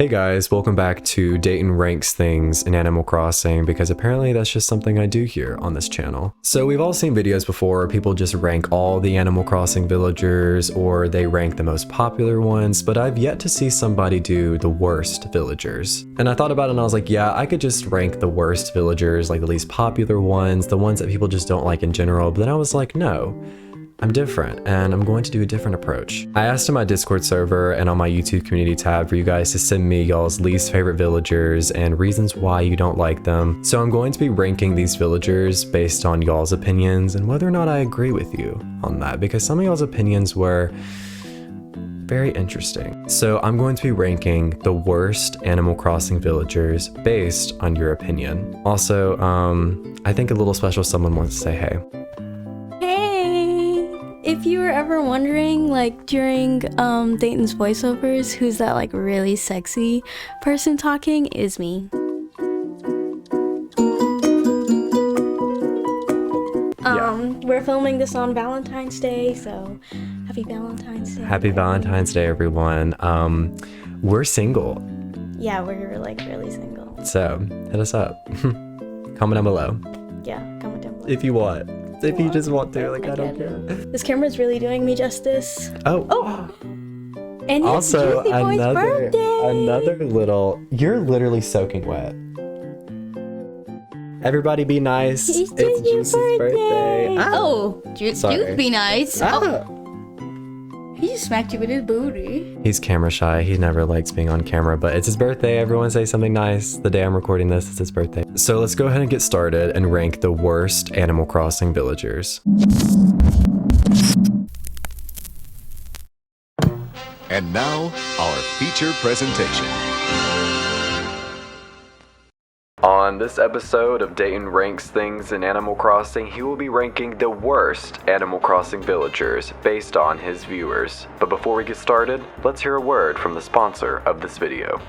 Hey guys, welcome back to Dayton Ranks Things in Animal Crossing, because apparently that's just something I do here on this channel. So we've all seen videos before where people just rank all the Animal Crossing villagers, or they rank the most popular ones, but I've yet to see somebody do the worst villagers. And I thought about it and I was like, yeah, I could just rank the worst villagers, like the least popular ones, the ones that people just don't like in general, but then I was like, no. I'm different, and I'm going to do a different approach. I asked in my Discord server and on my YouTube community tab for you guys to send me y'all's least favorite villagers and reasons why you don't like them. So I'm going to be ranking these villagers based on y'all's opinions and whether or not I agree with you on that, because some of y'all's opinions were very interesting. So I'm going to be ranking the worst Animal Crossing villagers based on your opinion. Also, I think a little special someone wants to say hey. If you were ever wondering, like during Dayton's voiceovers, who's that like really sexy person talking, is me. We're filming this on Valentine's Day, so happy Valentine's Day. Happy Valentine's Day, everyone. We're single. Yeah, we're like really single. So hit us up. Comment down below. Yeah, comment down below. If you want. If you just want to, like, I don't care. This camera's really doing me justice. Oh. And also, it's Juicy Boy's birthday. another little, you're literally soaking wet. Everybody be nice. It's Juicy's birthday. Juice be nice. Ah. Oh. He just smacked you with his booty. He's camera shy. He never likes being on camera, but it's his birthday. Everyone say something nice. The day I'm recording this, it's his birthday. So let's go ahead and get started and rank the worst Animal Crossing villagers. And now, our feature presentation. On this episode of Dayton Ranks Things in Animal Crossing, he will be ranking the worst Animal Crossing villagers based on his viewers. But before we get started, let's hear a word from the sponsor of this video.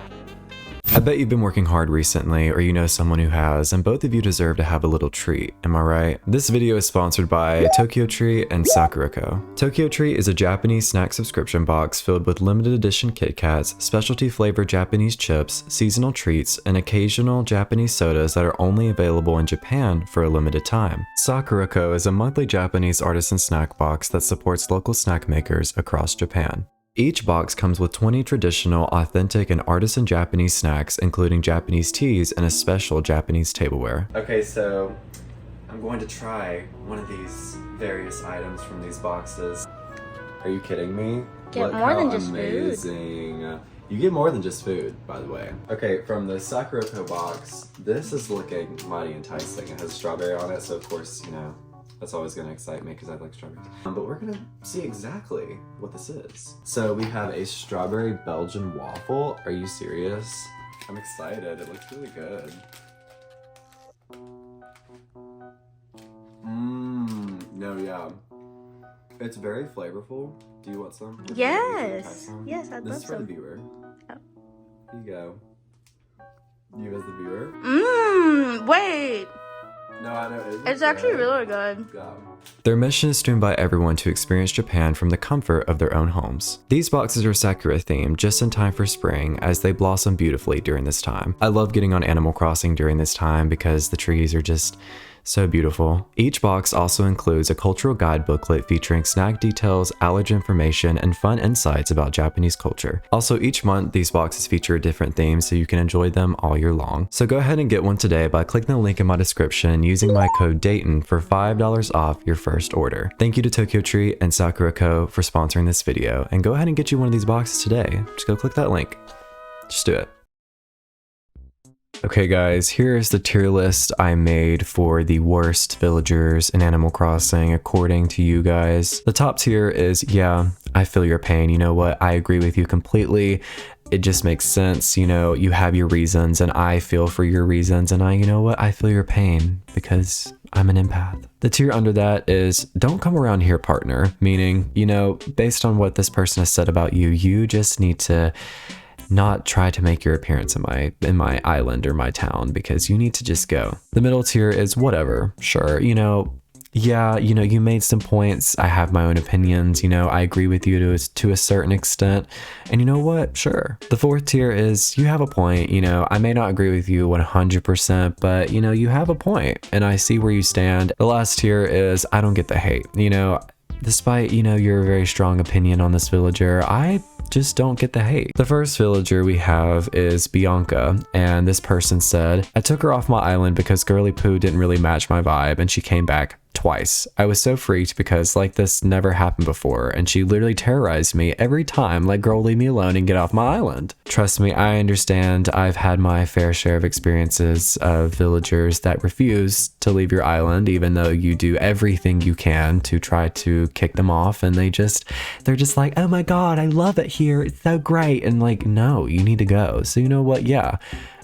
I bet you've been working hard recently, or you know someone who has, and both of you deserve to have a little treat, am I right? This video is sponsored by TokyoTreat and Sakuraco. TokyoTreat is a Japanese snack subscription box filled with limited edition Kit Kats, specialty flavored Japanese chips, seasonal treats, and occasional Japanese sodas that are only available in Japan for a limited time. Sakuraco is a monthly Japanese artisan snack box that supports local snack makers across Japan. Each box comes with 20 traditional, authentic, and artisan Japanese snacks, including Japanese teas and a special Japanese tableware. Okay, so I'm going to try one of these various items from these boxes. Are you kidding me? Get more than just amazing. You get more than just food, by the way. Okay, from the Sakuraco box, this is looking mighty enticing. It has strawberry on it, so of course, you know, that's always gonna excite me because I like strawberries. But we're gonna see exactly what this is. So we have a strawberry Belgian waffle. Are you serious? I'm excited, it looks really good. No, yeah. It's very flavorful. Do you want some? Yes, yes, I'd love This is for the some. viewer. Oh. Here you go. You as the viewer? Wait. No, I know. It's actually really good. Their mission is to invite everyone to experience Japan from the comfort of their own homes. These boxes are Sakura themed just in time for spring, as they blossom beautifully during this time. I love getting on Animal Crossing during this time because the trees are just so beautiful. Each box also includes a cultural guide booklet featuring snack details, allergy information, and fun insights about Japanese culture. Also, each month, these boxes feature a different theme so you can enjoy them all year long. So go ahead and get one today by clicking the link in my description using my code DAYTON for $5 off your first order. Thank you to TokyoTreat and Sakuraco for sponsoring this video, and go ahead and get you one of these boxes today. Just go click that link. Just do it. Okay guys, here's the tier list I made for the worst villagers in Animal Crossing according to you guys. The top tier is, yeah, I feel your pain. You know what? I agree with you completely. It just makes sense. You know, you have your reasons and I feel for your reasons, and you know what? I feel your pain because I'm an empath. The tier under that is don't come around here, partner. Meaning, you know, based on what this person has said about you, you just need to not try to make your appearance in my island or my town, because you need to just go. The middle tier is whatever, sure, you know, yeah, you made some points. I have my own opinions. I agree with you to a certain extent. And you know what? Sure. The fourth tier is you have a point. I may not agree with you 100%, but you have a point and I see where you stand. The last tier is I don't get the hate. Despite, your very strong opinion on this villager, I just don't get the hate. The first villager we have is Bianca, and this person said, I took her off my island because Girly Poo didn't really match my vibe and she came back twice. I was so freaked because like this never happened before and she literally terrorized me every time, like, girl, leave me alone and get off my island. Trust me, I understand. I've had my fair share of experiences of villagers that refuse to leave your island even though you do everything you can to try to kick them off, and they're just like, oh my god, I love it here, it's so great, and like, no, you need to go. So you know what, yeah,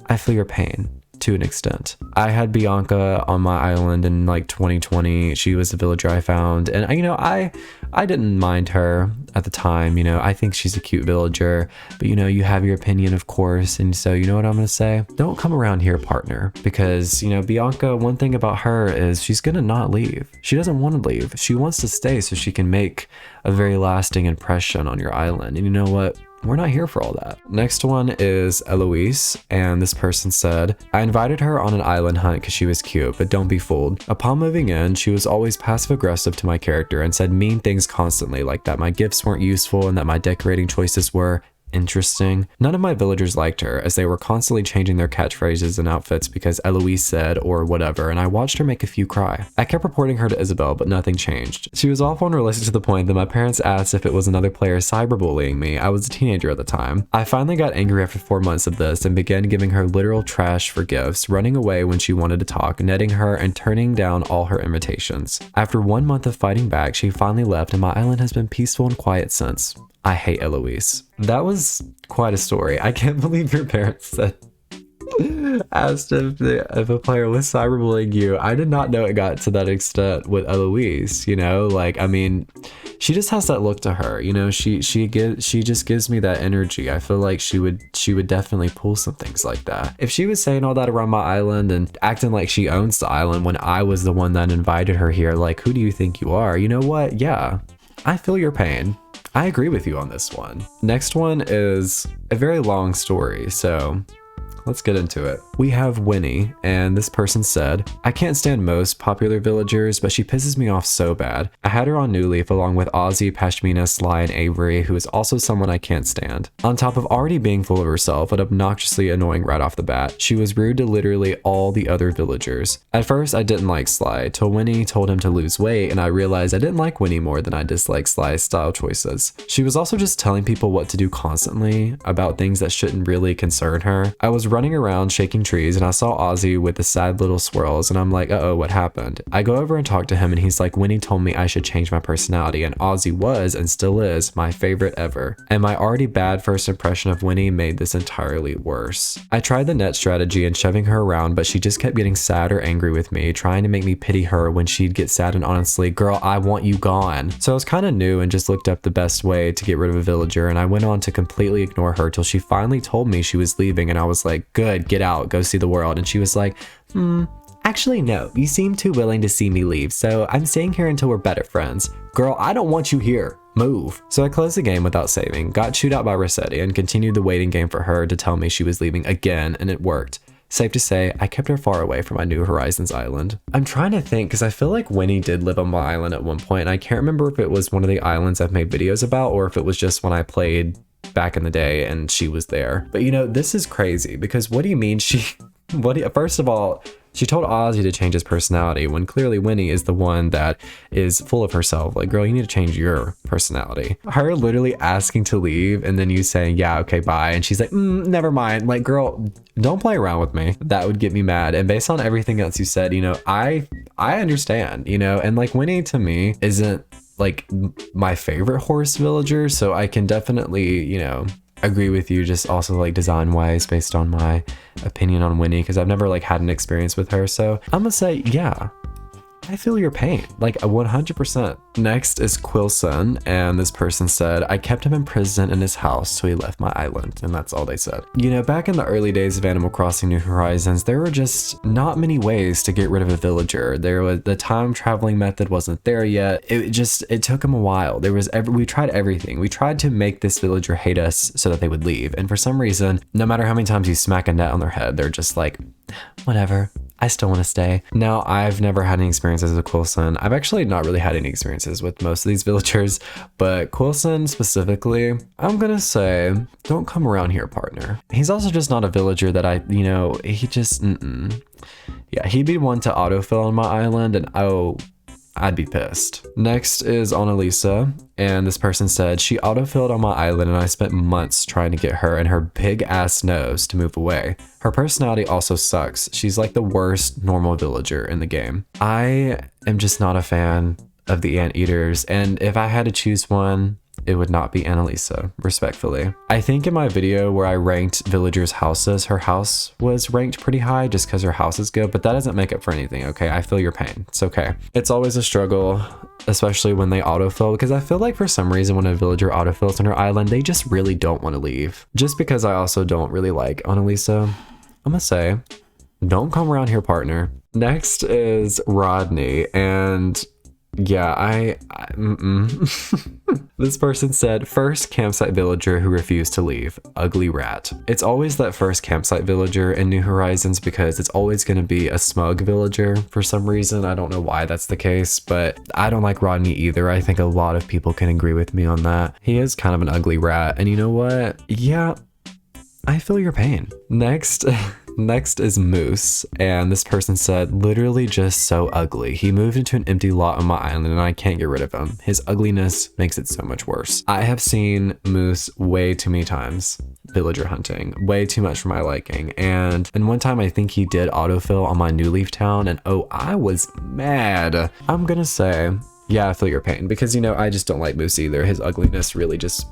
I feel your pain to an extent. I had Bianca on my island in like 2020. She was the villager I found, and I didn't mind her at the time. I think she's a cute villager, but you have your opinion, of course, and so you know what I'm gonna say? Don't come around here, partner, because Bianca, one thing about her is she's gonna not leave. She doesn't want to leave. She wants to stay so she can make a very lasting impression on your island. And you know what? We're not here for all that. Next one is Eloise, and this person said, I invited her on an island hunt because she was cute, but don't be fooled. Upon moving in, she was always passive aggressive to my character and said mean things constantly, like that my gifts weren't useful and that my decorating choices were interesting. None of my villagers liked her, as they were constantly changing their catchphrases and outfits because Eloise said or whatever, and I watched her make a few cry. I kept reporting her to Isabel, but nothing changed. She was awful and realistic to the point that my parents asked if it was another player cyberbullying me. I was a teenager at the time. I finally got angry after 4 months of this and began giving her literal trash for gifts, running away when she wanted to talk, netting her, and turning down all her invitations. After 1 month of fighting back, she finally left, and my island has been peaceful and quiet since. I hate Eloise. That was quite a story. I can't believe your parents said asked if a player was cyberbullying you. I did not know it got to that extent with Eloise. She just has that look to her. She just gives me that energy. I feel like she would definitely pull some things like that. If she was saying all that around my island and acting like she owns the island when I was the one that invited her here, like, who do you think you are? You know what? Yeah, I feel your pain. I agree with you on this one. Next one is a very long story, so let's get into it. We have Winnie, and this person said, I can't stand most popular villagers, but she pisses me off so bad. I had her on New Leaf along with Ozzy, Pashmina, Sly, and Avery, who is also someone I can't stand. On top of already being full of herself and obnoxiously annoying right off the bat, she was rude to literally all the other villagers. At first, I didn't like Sly, till Winnie told him to lose weight, and I realized I didn't like Winnie more than I disliked Sly's style choices. She was also just telling people what to do constantly about things that shouldn't really concern her. I was running around shaking trees and I saw Ozzy with the sad little swirls, and I'm like, uh-oh, what happened? I go over and talk to him and he's like, Winnie told me I should change my personality, and Ozzy was and still is my favorite ever. And my already bad first impression of Winnie made this entirely worse. I tried the net strategy and shoving her around, but she just kept getting sad or angry with me, trying to make me pity her when she'd get sad and honestly, girl, I want you gone. So I was kind of new and just looked up the best way to get rid of a villager, and I went on to completely ignore her till she finally told me she was leaving, and I was like, good, get out, go see the world. And she was like, actually no, you seem too willing to see me leave, so I'm staying here until we're better friends. Girl, I don't want you here. Move. So I closed the game without saving, got chewed out by Rossetti, and continued the waiting game for her to tell me she was leaving again, and it worked. Safe to say, I kept her far away from my New Horizons island. I'm trying to think, because I feel like Winnie did live on my island at one point, and I can't remember if it was one of the islands I've made videos about, or if it was just when I played back in the day and she was there. But this is crazy, because what do you mean first of all, she told Ozzy to change his personality when clearly Winnie is the one that is full of herself. Like, girl, you need to change your personality. Her literally asking to leave and then you saying, yeah, okay, bye. And she's like, never mind. Like, girl, don't play around with me. That would get me mad. And based on everything else you said, I understand, and like Winnie to me isn't like my favorite horse villager. So I can definitely, agree with you, just also like design wise based on my opinion on Winnie, because I've never like had an experience with her. So I'm gonna say, yeah, I feel your pain, like 100%. Next is Quilson, and this person said, I kept him in prison in his house, so he left my island, and that's all they said. You know, back in the early days of Animal Crossing New Horizons, there were just not many ways to get rid of a villager. The time traveling method wasn't there yet. It took him a while. We tried everything. We tried to make this villager hate us so that they would leave, and for some reason, no matter how many times you smack a net on their head, they're just like, whatever. I still want to stay. Now, I've never had any experiences with Quilson. I've actually not really had any experiences with most of these villagers, but Quilson specifically, I'm gonna say, don't come around here, partner. He's also just not a villager that Yeah, he'd be one to autofill on my island, and I'd be pissed. Next is Annalisa, and this person said, she autofilled on my island and I spent months trying to get her and her big ass nose to move away. Her personality also sucks. She's like the worst normal villager in the game. I am just not a fan of the anteaters, and if I had to choose one, it would not be Annalisa, respectfully. I think in my video where I ranked villagers' houses, her house was ranked pretty high just because her house is good, but that doesn't make up for anything, okay? I feel your pain. It's okay. It's always a struggle, especially when they autofill, because I feel like for some reason when a villager autofills on her island, they just really don't want to leave. Just because I also don't really like Annalisa, I'm gonna say, don't come around here, partner. Next is Rodney, and yeah, This person said, first campsite villager who refused to leave. Ugly rat. It's always that first campsite villager in New Horizons because it's always going to be a smug villager for some reason. I don't know why that's the case, but I don't like Rodney either. I think a lot of people can agree with me on that. He is kind of an ugly rat, and you know what? Yeah, I feel your pain. Next is Moose, and this person said, literally just so ugly. He moved into an empty lot on my island and I can't get rid of him. His ugliness makes it so much worse. I have seen Moose way too many times villager hunting, way too much for my liking, and one time I think he did autofill on my New Leaf town, and oh, I was mad. I'm gonna say, yeah, I feel your pain, because you know, I just don't like Moose either. His ugliness really just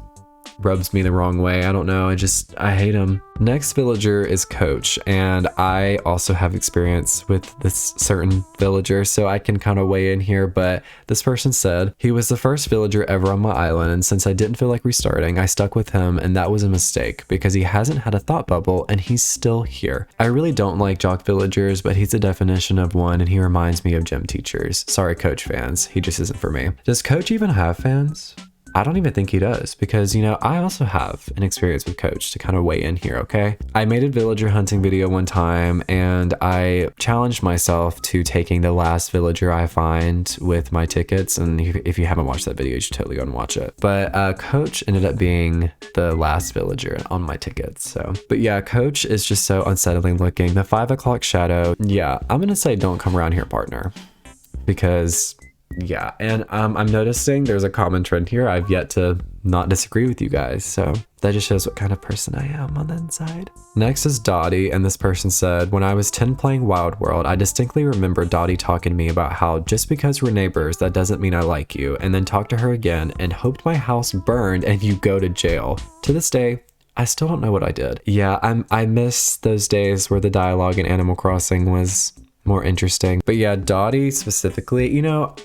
rubs me the wrong way. I don't know. I hate him. Next villager is Coach, and I also have experience with this certain villager, so I can kind of weigh in here, but this person said, he was the first villager ever on my island, and since I didn't feel like restarting, I stuck with him, and that was a mistake because he hasn't had a thought bubble and he's still here. I really don't like jock villagers, but he's the definition of one, and he reminds me of gym teachers. Sorry, Coach fans. He just isn't for me. Does Coach even have fans? I don't even think he does, because, you know, I also have an experience with Coach to kind of weigh in here, okay? I made a villager hunting video one time, and I challenged myself to taking the last villager I find with my tickets, and if you haven't watched that video, you should totally go and watch it. But Coach ended up being the last villager on my tickets, so. But yeah, Coach is just so unsettling looking. The 5 o'clock shadow, yeah, I'm gonna say don't come around here, partner, because yeah, and I'm noticing there's a common trend here. I've yet to not disagree with you guys, so that just shows what kind of person I am on the inside. Next is Dottie, and this person said, when I was 10 playing Wild World, I distinctly remember Dottie talking to me about how just because we're neighbors, that doesn't mean I like you, and then talked to her again and hoped my house burned and you go to jail. To this day, I still don't know what I did. Yeah, I miss those days where the dialogue in Animal Crossing was more interesting. But yeah, Dottie specifically, you know,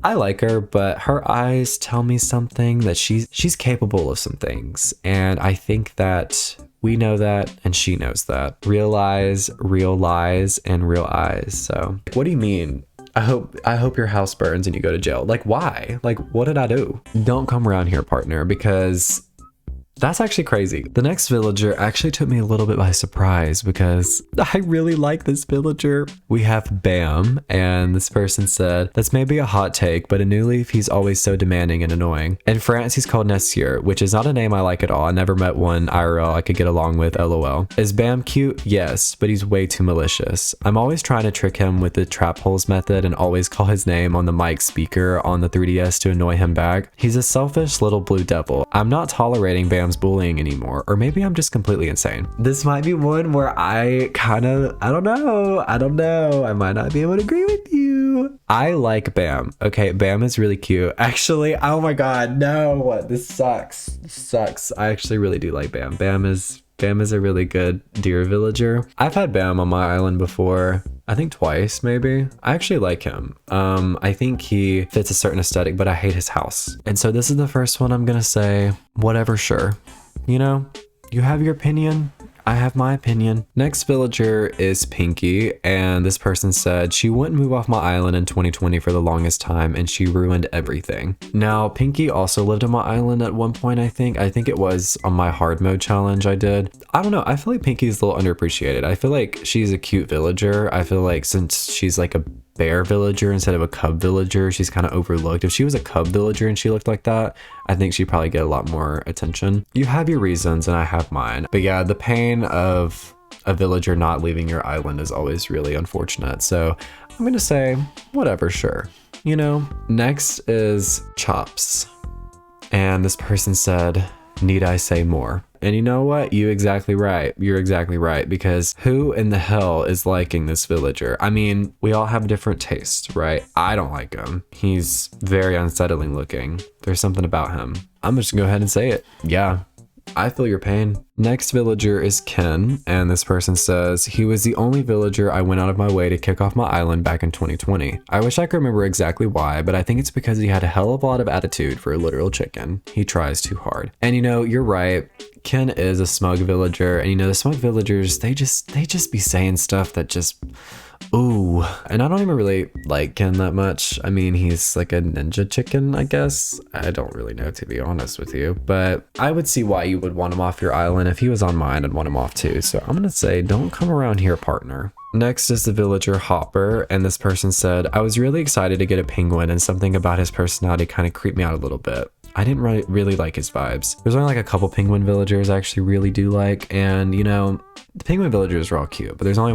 I like her, but her eyes tell me something, that she's capable of some things. And I think that we know that, and she knows that. Real eyes, real lies, and real eyes. So what do you mean? I hope your house burns and you go to jail. Like, why? Like, what did I do? Don't come around here, partner, because that's actually crazy. The next villager actually took me a little bit by surprise because I really like this villager. We have Bam, and this person said, that's maybe a hot take, but in New Leaf, he's always so demanding and annoying. In France, he's called Nessier, which is not a name I like at all. I never met one IRL I could get along with, LOL. Is Bam cute? Yes, but he's way too malicious. I'm always trying to trick him with the trap holes method and always call his name on the mic speaker on the 3DS to annoy him back. He's a selfish little blue devil. I'm not tolerating Bam's bullying anymore, or maybe I'm just completely insane. This might be one where I don't know. I might not be able to agree with you. I like Bam. Okay, Bam is really cute. Actually, oh my god, no, this sucks. I actually really do like Bam. Bam is Bam is a really good deer villager. I've had Bam on my island before. I think twice, maybe. I actually like him. I think he fits a certain aesthetic, but I hate his house. And so this is the first one I'm gonna say, whatever, sure. You know, you have your opinion. I have my opinion. Next villager is Pinky, and this person said she wouldn't move off my island in 2020 for the longest time, and she ruined everything. Now, Pinky also lived on my island at one point, I think. I think it was on my hard mode challenge I did. I don't know. I feel like Pinky's a little underappreciated. I feel like she's a cute villager. I feel like since she's like a bear villager instead of a cub villager, she's kind of overlooked. If she was a cub villager and she looked like that, I think she'd probably get a lot more attention. You have your reasons and I have mine. But yeah, the pain of a villager not leaving your island is always really unfortunate. So I'm gonna say whatever, sure. You know, next is Chops. And this person said, need I say more? And you know what? You're exactly right, because who in the hell is liking this villager? I mean, we all have different tastes, right? I don't like him. He's very unsettling looking. There's something about him. I'm just gonna go ahead and say it. Yeah, I feel your pain. Next villager is Ken, and this person says, he was the only villager I went out of my way to kick off my island back in 2020. I wish I could remember exactly why, but I think it's because he had a hell of a lot of attitude for a literal chicken. He tries too hard. And you know, you're right. Ken is a smug villager, and you know, the smug villagers, they just be saying stuff that just, ooh. And I don't even really like Ken that much. I mean, he's like a ninja chicken, I guess. I don't really know, to be honest with you, but I would see why you would want him off your island. If he was on mine, I'd want him off too. So I'm gonna say, don't come around here, partner. Next is the villager Hopper, and this person said, I was really excited to get a penguin, and something about his personality kind of creeped me out a little bit. I didn't really like his vibes. There's only like a couple penguin villagers I actually really do like, and you know, the penguin villagers are all cute, but there's only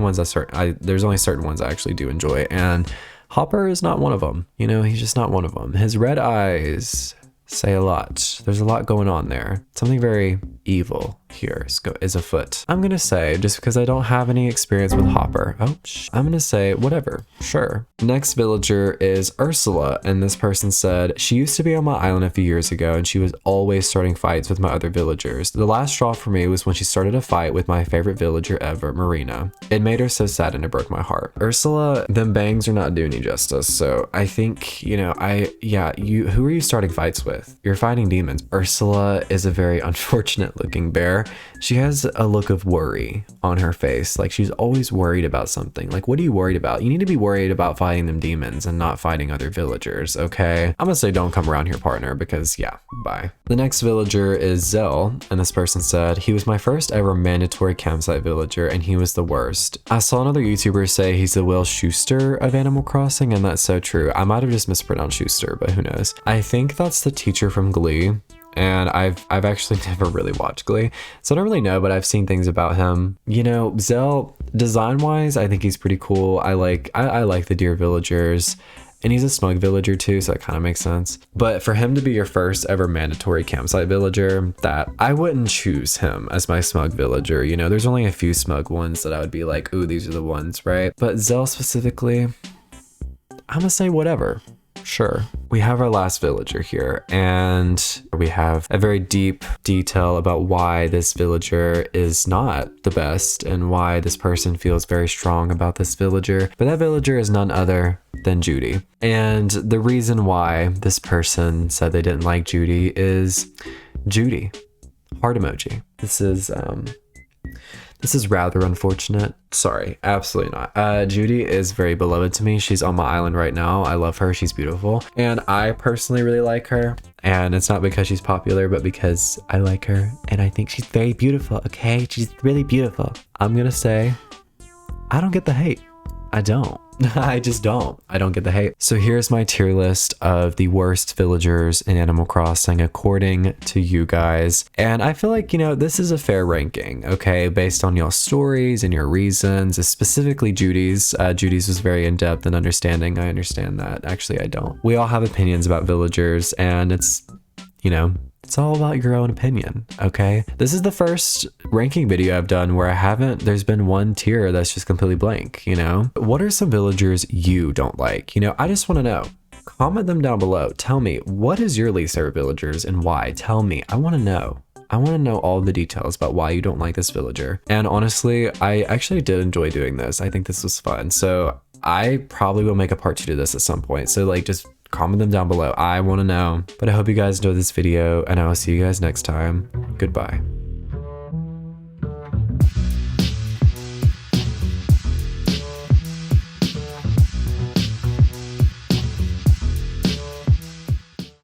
certain ones I actually do enjoy, and Hopper is not one of them. You know, he's just not one of them. His red eyes say a lot. There's a lot going on there. Something very evil here is afoot. I'm gonna say, just because I don't have any experience with Hopper, I'm gonna say whatever, sure. Next villager is Ursula, and this person said, she used to be on my island a few years ago, and she was always starting fights with my other villagers. The last straw for me was when she started a fight with my favorite villager ever, Marina. It made her so sad and it broke my heart. Ursula, them bangs are not doing you justice, so I think, you know, who are you starting fights with? You're fighting demons. Ursula is a very unfortunate looking bear. She has a look of worry on her face. Like she's always worried about something. Like, what are you worried about? You need to be worried about fighting them demons and not fighting other villagers, okay? I'm gonna say don't come around here, partner, because yeah, bye. The next villager is Zell, and this person said, he was my first ever mandatory campsite villager, and he was the worst. I saw another YouTuber say he's the Will Schuester of Animal Crossing, and that's so true. I might have just mispronounced Schuster, but who knows? I think that's the teacher from Glee. And I've actually never really watched Glee, so I don't really know, but I've seen things about him. You know, Zell, design-wise, I think he's pretty cool. I like the deer villagers, and he's a smug villager too, so that kind of makes sense. But for him to be your first ever mandatory campsite villager, that I wouldn't choose him as my smug villager. You know, there's only a few smug ones that I would be like, ooh, these are the ones, right? But Zell specifically, I'm gonna say whatever. Sure. We have our last villager here, and we have a very deep detail about why this villager is not the best and why this person feels very strong about this villager. But that villager is none other than Judy. And the reason why this person said they didn't like Judy is Judy. Heart emoji. This is rather unfortunate. Sorry, absolutely not. Judy is very beloved to me. She's on my island right now. I love her. She's beautiful. And I personally really like her. And it's not because she's popular, but because I like her. And I think she's very beautiful, okay? She's really beautiful. I'm gonna say, I don't get the hate. I don't. I just don't. I don't get the hate. So here's my tier list of the worst villagers in Animal Crossing according to you guys. And I feel like, you know, this is a fair ranking, okay? Based on your stories and your reasons, specifically Judy's. Judy's was very in-depth and understanding. I understand that. Actually, I don't. We all have opinions about villagers, and it's, you know, it's all about your own opinion, okay? This is the first ranking video I've done where there's been one tier that's just completely blank, you know? What are some villagers you don't like? You know, I just want to know. Comment them down below. Tell me, what is your least favorite villagers and why? Tell me, I want to know. I want to know all the details about why you don't like this villager. And honestly, I actually did enjoy doing this. I think this was fun. So I probably will make a part 2 to this at some point. So like just comment them down below. I want to know. But I hope you guys enjoyed this video and I will see you guys next time. Goodbye.